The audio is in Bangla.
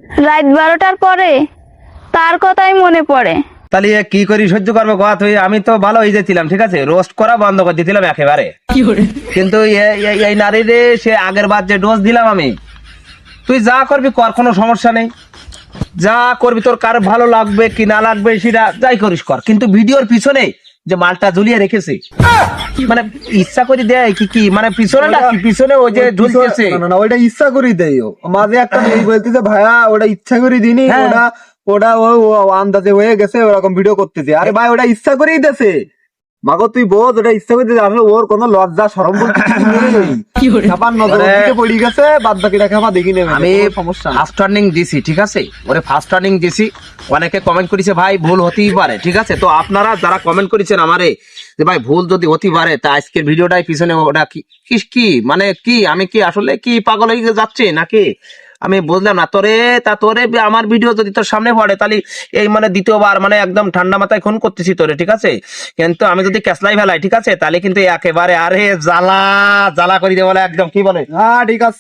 রাত 12টার পরে তার কথাই মনে পড়ে। তাহলে কি করি সহ্য করবো কথা? তুই আমি তো ভালো হয়ে যেছিলাম, ঠিক আছে, রোস্ট করা বন্ধ করে দিয়েছিলাম একেবারে। কিন্তু এই নারীরে সে আগের বার যে ডোজ দিলাম আমি, তুই যা করবি কর, কোনো সমস্যা নেই, যা করবি তোর কার ভালো লাগবে কি না লাগবে সেটা যাই করিস কর, কিন্তু ভিডিওর পিছনে যে মালটা ঝুলিয়ে রেখেছে, মানে ইচ্ছা করে দেয় কি কি মানে পিছনে না কি পিছনে ওই যে ঝুলতেছে। না না, ওইটা ইচ্ছা করে দেয়। ও মাঝে একটা মেয়ে বলতেছে ভাইয়া ওটা ইচ্ছা করে দিনি, হ্যাঁ। ওটা ওটা ও আন্দাজে হয়ে গেছে ওরকম ভিডিও করতেছে। আরে ভাই ওটা ইচ্ছা করেই দেছে, মাগো তুই বোঝ ওটা ইচ্ছা করে দিতে। আসলে ওর কোনো লজ্জা শরম বলতে কিছু নেই। চাপার নজর ওর দিকে পড়ে গেছে, বাদ বাকিটাকে আমার দেখি নেবে, আমি কোনো সমস্যা না। ফার্স্ট টার্নিং দিছি, ঠিক আছে, ওরে ফার্স্ট টার্নিং দিছি। অনেকে কমেন্ট করেছে ভাই ভুল হতেই পারে, ঠিক আছে, তো আপনারা যারা কমেন্ট করেছেন আমারে যে ভাই ভুল যদি হতেই পারে, তা আজকের ভিডিওটাই পিছনে ওটা কি কি মানে কি আমি কি আসলে কি পাগল হয়ে যাচ্ছে নাকি আমি বুঝলাম না। তোরে আমার ভিডিও যদি তোর সামনে পড়ে তাহলে এই মানে দ্বিতীয়বার মানে একদম ঠান্ডা মাথায় খুন করতেছি তোরে, ঠিক আছে, কিন্তু আমি যদি ক্যাসলাই ফেলাই, ঠিক আছে, তাহলে কিন্তু একেবারে আরে জ্বালা জ্বালা করে দেবো একদম, কি বলে? হ্যাঁ ঠিক আছে।